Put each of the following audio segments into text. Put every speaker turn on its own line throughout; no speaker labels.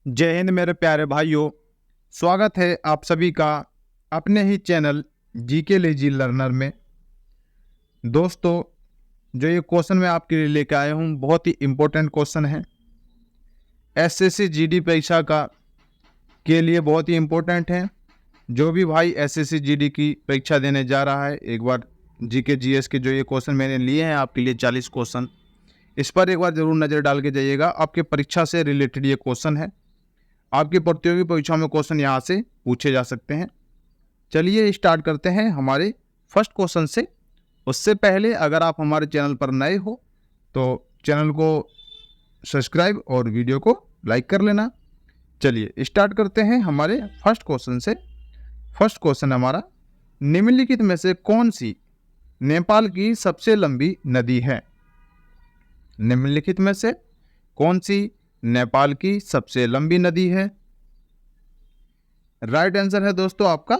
जय हिंद मेरे प्यारे भाइयों। स्वागत है आप सभी का अपने ही चैनल जीके लेजी लर्नर में। दोस्तों, जो ये क्वेश्चन मैं आपके लिए लेकर आया हूँ बहुत ही इम्पोर्टेंट क्वेश्चन है। एसएससी जीडी परीक्षा का के लिए बहुत ही इम्पोर्टेंट है। जो भी भाई एसएससी जीडी की परीक्षा देने जा रहा है, एक बार जीके जीएस के जो ये क्वेश्चन मैंने लिए हैं आपके लिए 40 क्वेश्चन, इस पर एक बार जरूर नज़र डाल के जाइएगा। आपके परीक्षा से रिलेटेड ये क्वेश्चन है। आपकी प्रतियोगी परीक्षा में क्वेश्चन यहाँ से पूछे जा सकते हैं। चलिए स्टार्ट करते हैं हमारे फर्स्ट क्वेश्चन से। उससे पहले अगर आप हमारे चैनल पर नए हो तो चैनल को सब्सक्राइब और वीडियो को लाइक कर लेना। चलिए स्टार्ट करते हैं हमारे फर्स्ट क्वेश्चन से। फर्स्ट क्वेश्चन हमारा, निम्नलिखित में से कौन सी नेपाल की सबसे लंबी नदी है? निम्नलिखित में से कौन सी नेपाल की सबसे लंबी नदी है? राइट आंसर है दोस्तों आपका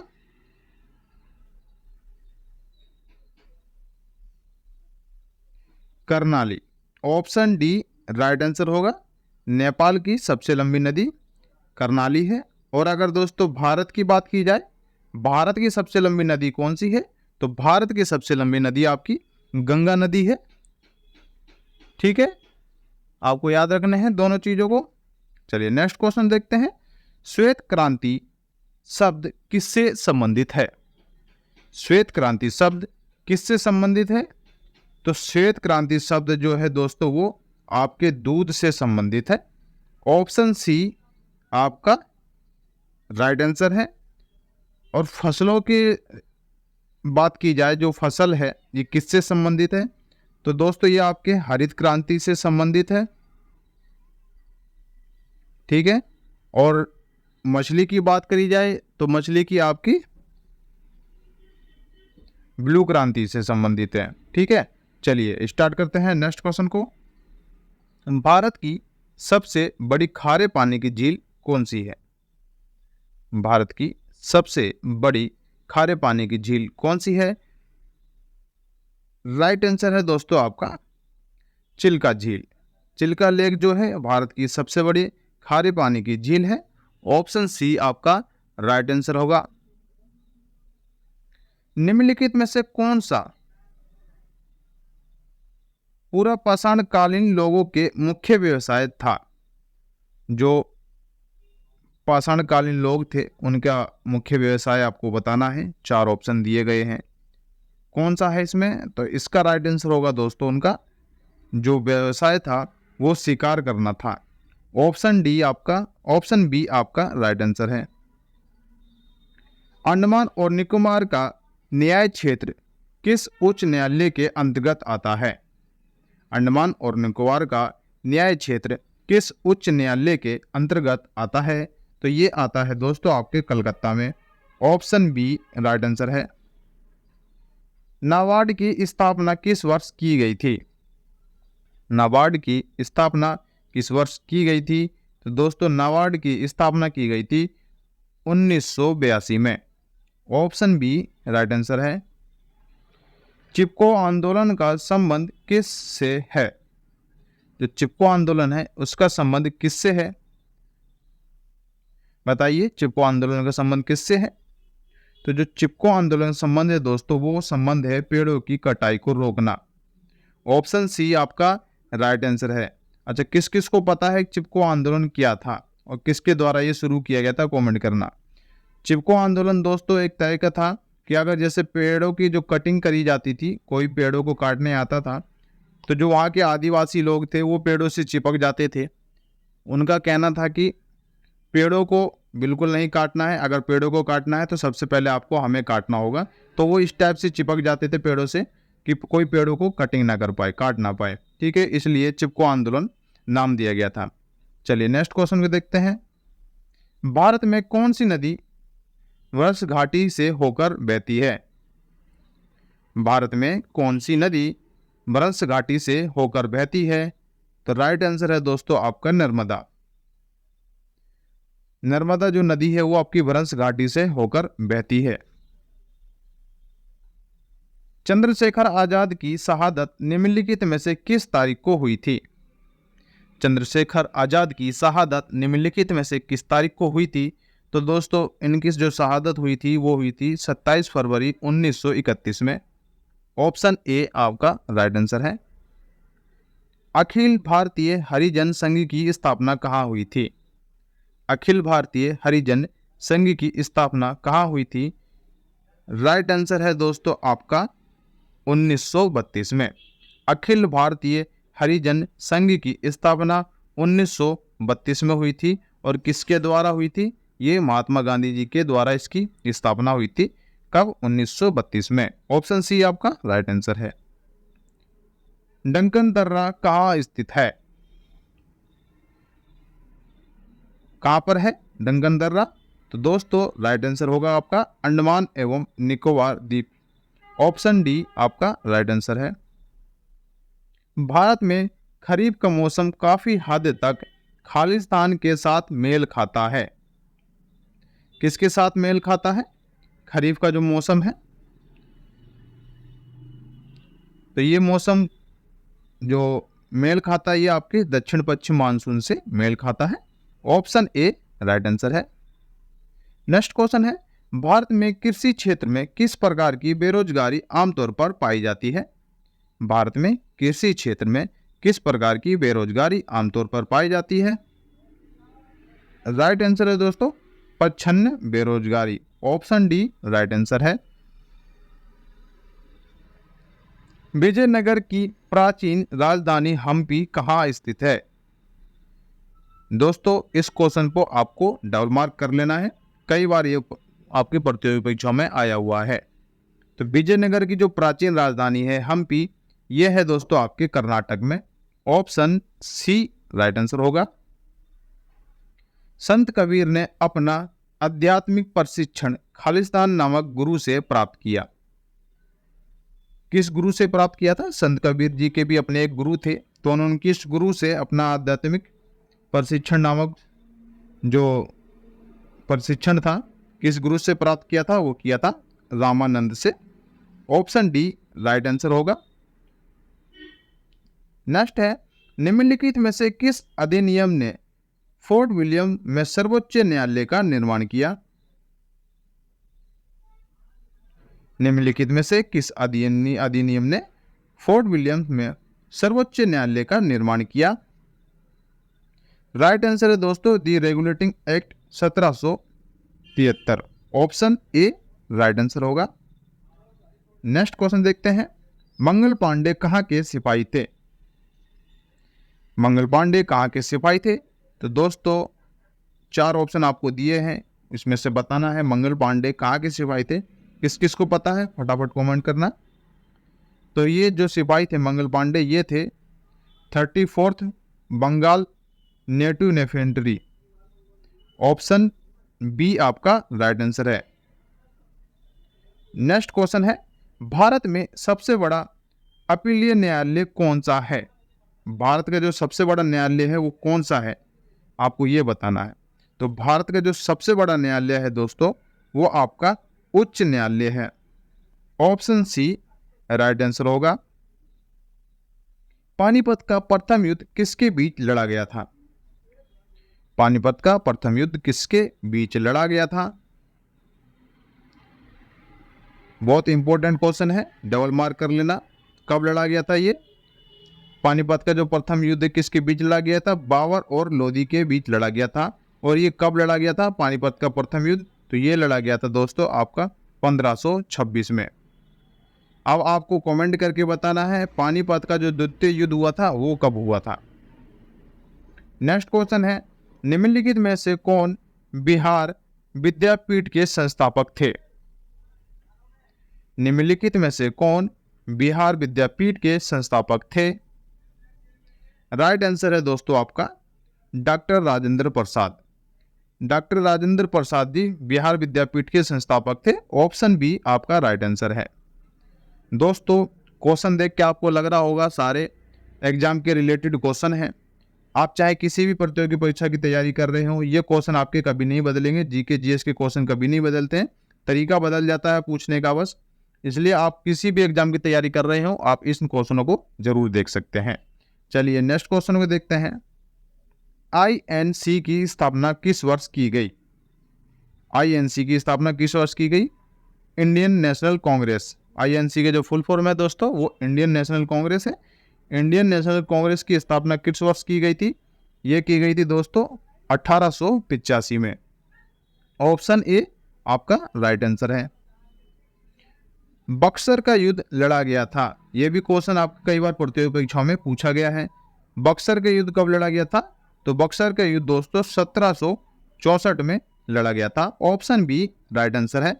Karnali. Option D right answer होगा। नेपाल की सबसे लंबी नदी कर्णाली है। और अगर दोस्तों भारत की बात की जाए, भारत की सबसे लंबी नदी कौन सी है? तो भारत की सबसे लंबी नदी आपकी गंगा नदी है। ठीक है, आपको याद रखने हैं दोनों चीजों को। चलिए नेक्स्ट क्वेश्चन देखते हैं। श्वेत क्रांति शब्द किससे संबंधित है? श्वेत क्रांति शब्द किससे संबंधित है? तो श्वेत क्रांति शब्द जो है दोस्तों वो आपके दूध से संबंधित है। ऑप्शन सी आपका राइट आंसर है। और फसलों की बात की जाए, जो फसल है ये किससे संबंधित है? तो दोस्तों ये आपके हरित क्रांति से संबंधित है। ठीक है, और मछली की बात करी जाए तो मछली की आपकी ब्लू क्रांति से संबंधित है। ठीक है, चलिए स्टार्ट करते हैं नेक्स्ट क्वेश्चन को। भारत की सबसे बड़ी खारे पानी की झील कौन सी है? भारत की सबसे बड़ी खारे पानी की झील कौन सी है? राइट आंसर है दोस्तों आपका चिल्का झील। चिल्का लेक जो है भारत की सबसे बड़ी खारे पानी की झील है। ऑप्शन सी आपका राइट आंसर होगा। निम्नलिखित में से कौन सा पूरा पाषाणकालीन लोगों के मुख्य व्यवसाय था? जो पाषाणकालीन लोग थे उनका मुख्य व्यवसाय आपको बताना है। 4 ऑप्शन दिए गए हैं, कौन सा है इसमें? तो इसका राइट आंसर होगा दोस्तों उनका जो व्यवसाय था वो शिकार करना था। ऑप्शन बी आपका राइट आंसर है। अंडमान और निकोबार का न्याय क्षेत्र किस उच्च न्यायालय के अंतर्गत आता है? अंडमान और निकोबार का न्याय क्षेत्र किस उच्च न्यायालय के अंतर्गत आता है? तो ये आता है दोस्तों आपके कलकत्ता में। ऑप्शन बी राइट आंसर है। नाबार्ड की स्थापना किस वर्ष की गई थी? नाबार्ड की स्थापना किस वर्ष की गई थी? तो दोस्तों नाबार्ड की स्थापना की गई थी 1982 में। ऑप्शन बी राइट आंसर है। चिपको आंदोलन का संबंध किस से है? जो चिपको आंदोलन है उसका संबंध किससे है? बताइए, चिपको आंदोलन का संबंध किससे है? तो जो चिपको आंदोलन संबंध है दोस्तों वो संबंध है पेड़ों की कटाई को रोकना। ऑप्शन सी आपका राइट आंसर है। अच्छा, किस किस को पता है चिपको आंदोलन क्या था और किसके द्वारा ये शुरू किया गया था? कमेंट करना। चिपको आंदोलन दोस्तों एक तरह का था कि अगर जैसे पेड़ों की जो कटिंग करी जाती थी, कोई पेड़ों को काटने आता था तो जो वहाँ के आदिवासी लोग थे वो पेड़ों से चिपक जाते थे। उनका कहना था कि पेड़ों को बिल्कुल नहीं काटना है, अगर पेड़ों को काटना है तो सबसे पहले आपको हमें काटना होगा। तो वो इस टाइप से चिपक जाते थे पेड़ों से कि कोई पेड़ों को कटिंग ना कर पाए, काट ना पाए। ठीक है, इसलिए चिपको आंदोलन नाम दिया गया था। चलिए नेक्स्ट क्वेश्चन को देखते हैं। भारत में कौन सी नदी वृष घाटी से होकर बहती है? भारत में कौन सी नदी वृष घाटी से होकर बहती है? तो राइट आंसर है दोस्तों आपका नर्मदा। नर्मदा जो नदी है वो आपकी वृष घाटी से होकर बहती है। चंद्रशेखर आजाद की शहादत निम्नलिखित में से किस तारीख को हुई थी? चंद्रशेखर आज़ाद की शहादत निम्नलिखित में से किस तारीख को हुई थी? तो दोस्तों इनकी जो शहादत हुई थी वो हुई थी 27 फरवरी 1931 में। ऑप्शन ए आपका राइट आंसर है। अखिल भारतीय हरिजन संघ की स्थापना कहाँ हुई थी? अखिल भारतीय हरिजन संघ की स्थापना कहाँ हुई थी? राइट आंसर है दोस्तों आपका 1932 में। अखिल भारतीय हरिजन संघ की स्थापना 1932 में हुई थी। और किसके द्वारा हुई थी? ये महात्मा गांधी जी के द्वारा इसकी स्थापना हुई थी। कब? 1932 में। ऑप्शन सी आपका राइट आंसर है। डंकन दर्रा कहाँ स्थित है? कहाँ पर है डंकन दर्रा? तो दोस्तों राइट आंसर होगा आपका अंडमान एवं निकोबार द्वीप। ऑप्शन डी आपका राइट आंसर है। भारत में खरीफ का मौसम काफी हद तक खालिस्तान के साथ मेल खाता है। किसके साथ मेल खाता है? खरीफ का जो मौसम है, तो ये मौसम जो मेल खाता है ये आपके दक्षिण पश्चिम मानसून से मेल खाता है। ऑप्शन ए राइट आंसर है। नेक्स्ट क्वेश्चन है, भारत में कृषि क्षेत्र में किस प्रकार की बेरोजगारी आमतौर पर पाई जाती है? भारत में कृषि क्षेत्र में किस प्रकार की बेरोजगारी आमतौर पर पाई जाती है? राइट आंसर है दोस्तों प्रच्छन्न बेरोजगारी। ऑप्शन डी राइट आंसर है। विजयनगर की प्राचीन राजधानी हम्पी कहाँ स्थित है? दोस्तों इस क्वेश्चन को आपको डबल मार्क कर लेना है, कई बार ये आपकी प्रतियोगी परीक्षाओं में आया हुआ है। तो विजयनगर की जो प्राचीन राजधानी है हम्पी, यह है दोस्तों आपके कर्नाटक में। ऑप्शन सी राइट आंसर होगा। संत कबीर ने अपना आध्यात्मिक प्रशिक्षण खालिस्तान नामक गुरु से प्राप्त किया। किस गुरु से प्राप्त किया था? संत कबीर जी के भी अपने एक गुरु थे, तो उन्होंने किस गुरु से अपना आध्यात्मिक प्रशिक्षण नामक जो प्रशिक्षण था किस गुरु से प्राप्त किया था? वो किया था रामानंद से। ऑप्शन डी राइट आंसर होगा। नेक्स्ट है, निम्नलिखित में से किस अधिनियम ने फोर्ट विलियम में सर्वोच्च न्यायालय का निर्माण किया? निम्नलिखित में से किस अधिनियम ने फोर्ट विलियम में सर्वोच्च न्यायालय का निर्माण किया? राइट आंसर है दोस्तों the regulating act 1773। Option A right answer होगा। नेक्स्ट क्वेश्चन देखते हैं, मंगल पांडे कहाँ के सिपाही थे? मंगल पांडे कहाँ के सिपाही थे? तो दोस्तों 4 ऑप्शन आपको दिए हैं, इसमें से बताना है मंगल पांडे कहाँ के सिपाही थे। किस किस को पता है फटाफट कमेंट करना। तो ये जो सिपाही थे मंगल पांडे, ये थे 34th Bengal native infantry. Option B आपका राइट आंसर है। नेक्स्ट क्वेश्चन है, भारत में सबसे बड़ा अपीलीय न्यायालय कौन सा है? भारत का जो सबसे बड़ा न्यायालय है वो कौन सा है, आपको ये बताना है। तो भारत का जो सबसे बड़ा न्यायालय है दोस्तों वो आपका उच्च न्यायालय है। ऑप्शन सी राइट आंसर होगा। पानीपत का प्रथम युद्ध किसके बीच लड़ा गया था? पानीपत का प्रथम युद्ध किसके बीच लड़ा गया था? बहुत इंपॉर्टेंट क्वेश्चन है, डबल मार्क कर लेना। कब लड़ा गया था ये? पानीपत का जो प्रथम युद्ध किसके बीच लड़ा गया था? बाबर और लोधी के बीच लड़ा गया था। और ये कब लड़ा गया था पानीपत का प्रथम युद्ध? तो ये लड़ा गया था दोस्तों आपका 1526 में। अब आपको कमेंट करके बताना है पानीपत का जो द्वितीय युद्ध हुआ था वो कब हुआ था। नेक्स्ट क्वेश्चन है, निम्नलिखित में से कौन बिहार विद्यापीठ के संस्थापक थे? निम्नलिखित में से कौन बिहार विद्यापीठ के संस्थापक थे? राइट आंसर है दोस्तों आपका डॉक्टर राजेंद्र प्रसाद। डॉक्टर राजेंद्र प्रसाद जी बिहार विद्यापीठ के संस्थापक थे। ऑप्शन बी आपका राइट आंसर है। दोस्तों क्वेश्चन देख के आपको लग रहा होगा सारे एग्जाम के रिलेटेड क्वेश्चन हैं। आप चाहे किसी भी प्रतियोगी परीक्षा की तैयारी कर रहे हो, ये क्वेश्चन आपके कभी नहीं बदलेंगे। जीके जीएस के क्वेश्चन कभी नहीं बदलते हैं, तरीका बदल जाता है पूछने का बस। इसलिए आप किसी भी एग्जाम की तैयारी कर रहे हो आप इन क्वेश्चनों को जरूर देख सकते हैं। चलिए नेक्स्ट क्वेश्चन को देखते हैं। आईएनसी की स्थापना किस वर्ष की गई? आईएनसी की स्थापना किस वर्ष की गई? Indian national Congress. आईएनसी के जो फुल फॉर्म है दोस्तों वो इंडियन नेशनल कांग्रेस है। इंडियन नेशनल कांग्रेस की स्थापना किस वर्ष की गई थी? ये की गई थी दोस्तों 1885 में। ऑप्शन ए आपका राइट आंसर है। बक्सर का युद्ध लड़ा गया था, यह भी क्वेश्चन आपको कई बार प्रतियोगी परीक्षाओं में पूछा गया है। बक्सर का युद्ध कब लड़ा गया था? तो बक्सर का युद्ध दोस्तों 1764 में लड़ा गया था। ऑप्शन बी राइट आंसर है।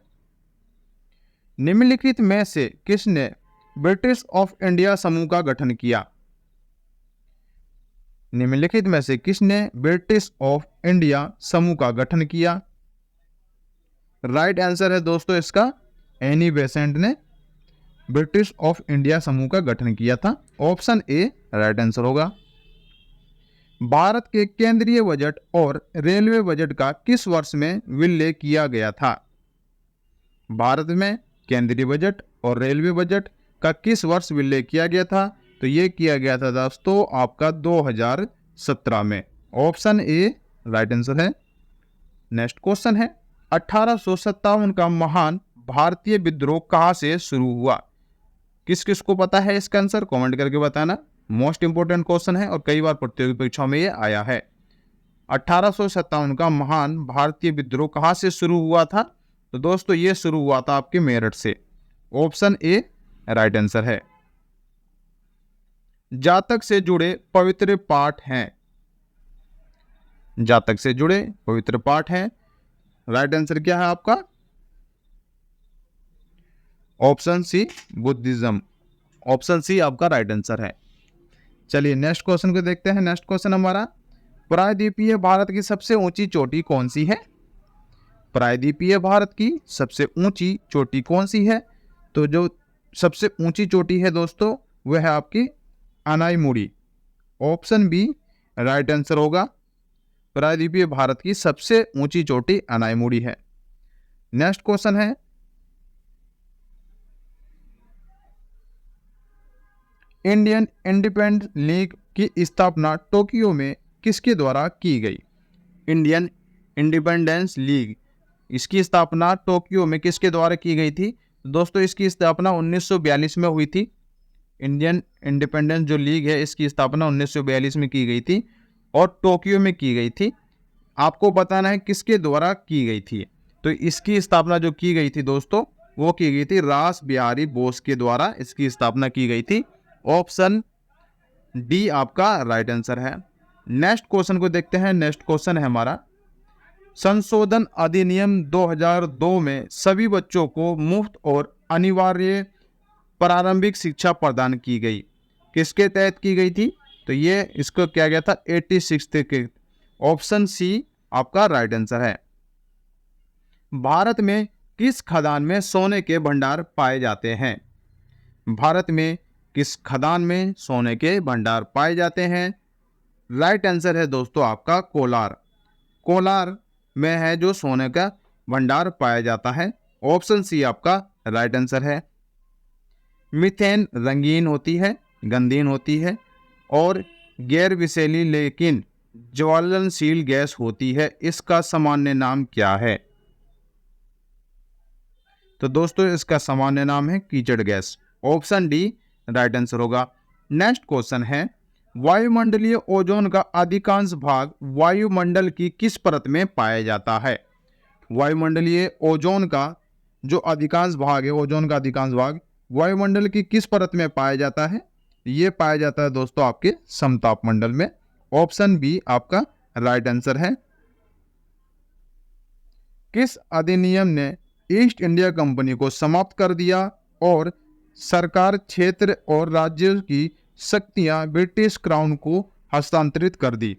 निम्नलिखित में से किसने ब्रिटिश ऑफ इंडिया समूह का गठन किया? निम्नलिखित में से किसने ब्रिटिश ऑफ इंडिया समूह का गठन किया? राइट आंसर है दोस्तों इसका एनी बेसेंट ने ब्रिटिश ऑफ इंडिया समूह का गठन किया था। ऑप्शन ए राइट आंसर होगा। भारत के केंद्रीय बजट और रेलवे बजट का किस वर्ष में विलय किया गया था? भारत में केंद्रीय बजट और रेलवे बजट का किस वर्ष विलय किया गया था? तो ये किया गया था दोस्तों आपका 2017 में। ऑप्शन ए राइट आंसर है। नेक्स्ट क्वेश्चन है 1857 का महान भारतीय विद्रोह कहां से शुरू हुआ? किस किस को पता है इसका आंसर कमेंट करके बताना। मोस्ट इंपोर्टेंट क्वेश्चन है और कई बार प्रतियोगी परीक्षाओं में ये आया है। 1857 का महान भारतीय विद्रोह कहां से शुरू हुआ था? तो दोस्तों ये शुरू हुआ था आपके मेरठ से। ऑप्शन ए राइट आंसर है। जातक से जुड़े पवित्र पाठ हैं। जातक से जुड़े पवित्र पाठ हैं। राइट आंसर क्या है आपका? Option C Buddhism. Option C आपका राइट आंसर है। चलिए नेक्स्ट क्वेश्चन को देखते हैं। नेक्स्ट क्वेश्चन हमारा प्रायद्वीपीय भारत की सबसे ऊंची चोटी कौन सी है? प्रायद्वीपीय भारत की सबसे ऊंची चोटी कौन सी है? तो जो सबसे ऊंची चोटी है दोस्तों वह है आपकी Anamudi. Option B right answer होगा। प्रायद्वीपीय भारत की सबसे ऊंची चोटी अनाईमुड़ी है। नेक्स्ट क्वेश्चन है इंडियन इंडिपेंडेंस लीग की स्थापना टोक्यो में किसके द्वारा की गई? इंडियन इंडिपेंडेंस लीग इसकी स्थापना टोक्यो में किसके द्वारा की गई थी? दोस्तों इसकी स्थापना 1942 में हुई थी। इंडियन इंडिपेंडेंस जो लीग है इसकी स्थापना 1942 में की गई थी और टोक्यो में की गई थी। आपको बताना है किसके द्वारा की गई थी। तो इसकी स्थापना जो की गई थी दोस्तों वो की गई थी रास बिहारी बोस के द्वारा इसकी स्थापना की गई थी। ऑप्शन डी आपका राइट आंसर है। नेक्स्ट क्वेश्चन को देखते हैं। नेक्स्ट क्वेश्चन है हमारा संशोधन अधिनियम 2002 में सभी बच्चों को मुफ्त और अनिवार्य प्रारंभिक शिक्षा प्रदान की गई। किसके तहत की गई थी? तो ये इसको किया गया था 86 के। ऑप्शन सी आपका राइट आंसर है। भारत में किस खदान में सोने के भंडार पाए जाते हैं? भारत में किस खदान में सोने के भंडार पाए जाते हैं? राइट आंसर है दोस्तों आपका कोलार। कोलार में है जो सोने का भंडार पाया जाता है। ऑप्शन सी आपका राइट आंसर है। मीथेन रंगीन होती है, गंधीन होती है और गैर विषैली लेकिन ज्वलनशील गैस होती है। इसका सामान्य नाम क्या है? तो दोस्तों इसका सामान्य नाम है कीचड़ gas. Option D right answer होगा। नेक्स्ट क्वेश्चन है वायुमंडलीय ओजोन का अधिकांश भाग वायुमंडल की किस परत में पाया जाता है? वायुमंडलीय ओजोन का जो अधिकांश भाग है, ओजोन का अधिकांश भाग वायुमंडल की किस परत में पाया जाता है? ये पाया जाता है दोस्तों आपके समताप मंडल में। ऑप्शन बी आपका राइट आंसर है। किस अधिनियम ने ईस्ट इंडिया कंपनी को समाप्त कर दिया और सरकार क्षेत्र और राज्यों की शक्तियां ब्रिटिश क्राउन को हस्तांतरित कर दी?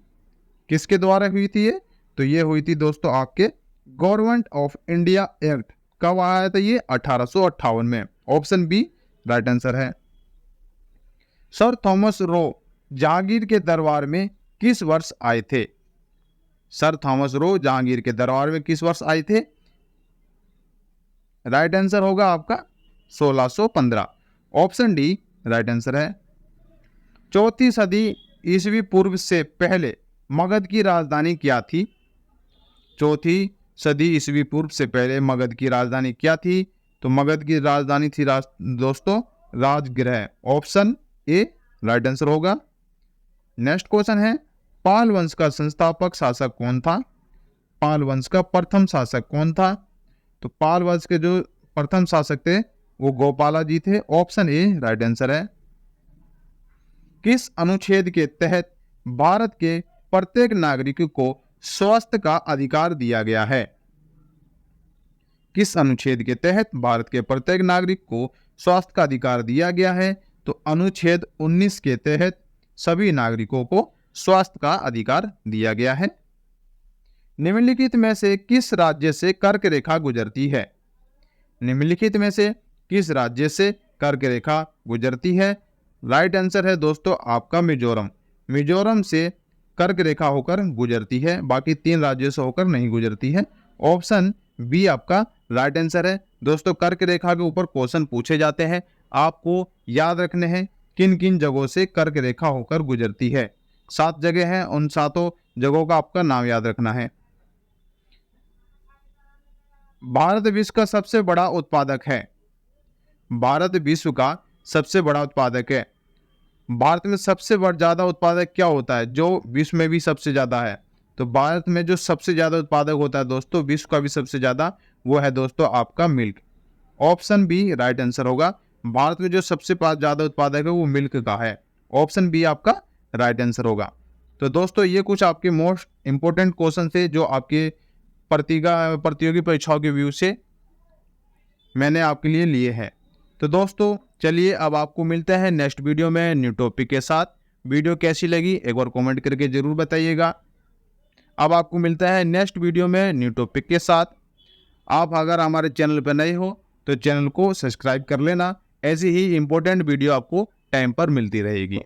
किसके द्वारा हुई थी ये? तो ये हुई थी दोस्तों आपके गवर्नमेंट ऑफ इंडिया एक्ट। कब आया था ये? 1858 में। ऑप्शन बी राइट आंसर है। सर थॉमस रो जहांगीर के दरबार में किस वर्ष आए थे? सर थॉमस रो जहांगीर के दरबार में किस वर्ष आए थे? राइट आंसर होगा आपका 1615। ऑप्शन डी राइट आंसर है। चौथी सदी ईसवी पूर्व से पहले मगध की राजधानी क्या थी? चौथी सदी ईस्वी पूर्व से पहले मगध की राजधानी क्या थी? तो मगध की राजधानी थी दोस्तों Rajgriha. Option A right answer होगा। नेक्स्ट क्वेश्चन है, पाल वंश का संस्थापक शासक कौन था? पाल वंश का प्रथम शासक कौन था? तो पाल वंश के जो प्रथम शासक थे वो गोपाला जी थे। ऑप्शन ए राइट आंसर है। किस अनुच्छेद के तहत भारत के प्रत्येक नागरिक को स्वास्थ्य का अधिकार दिया गया है? किस अनुच्छेद के तहत भारत के प्रत्येक नागरिक को स्वास्थ्य का अधिकार दिया गया है? तो अनुच्छेद 19 के तहत सभी नागरिकों को स्वास्थ्य का अधिकार दिया गया है। निम्नलिखित में से किस राज्य से कर्क रेखा गुजरती है? निम्नलिखित में से किस राज्य से कर्क रेखा गुजरती है? राइट आंसर है दोस्तों आपका मिजोरम। मिजोरम से कर्क रेखा होकर गुजरती है, बाकी 3 राज्यों से होकर नहीं गुजरती है। ऑप्शन बी आपका राइट आंसर है। दोस्तों कर्क रेखा के ऊपर क्वेश्चन पूछे जाते हैं, आपको याद रखने हैं किन किन जगहों से कर्क रेखा होकर गुजरती है। 7 जगह हैं, उन 7 जगहों का आपका नाम याद रखना है। भारत विश्व का सबसे बड़ा उत्पादक है। भारत विश्व का सबसे बड़ा उत्पादक है। भारत में सबसे ज्यादा उत्पादक क्या होता है जो विश्व में भी सबसे ज्यादा है? तो भारत में जो सबसे ज्यादा उत्पादक होता है दोस्तों विश्व का भी सबसे ज्यादा, वो है दोस्तों आपका milk. Option B right answer होगा। भारत में जो सबसे ज्यादा उत्पादक है वो मिल्क का है। ऑप्शन बी आपका राइट आंसर होगा। तो दोस्तों ये कुछ आपके मोस्ट इंपोर्टेंट क्वेश्चन थे जो आपके प्रतियोगी परीक्षाओं के व्यू से मैंने आपके लिए लिए हैं। तो दोस्तों चलिए अब आपको मिलता है नेक्स्ट वीडियो में न्यू टॉपिक के साथ। वीडियो कैसी लगी एक बार कमेंट करके जरूर बताइएगा। अब आपको मिलता है नेक्स्ट वीडियो में न्यू टॉपिक के साथ। आप अगर हमारे चैनल पर नए हो तो चैनल को सब्सक्राइब कर लेना, ऐसी ही इंपॉर्टेंट वीडियो आपको टाइम पर मिलती रहेगी।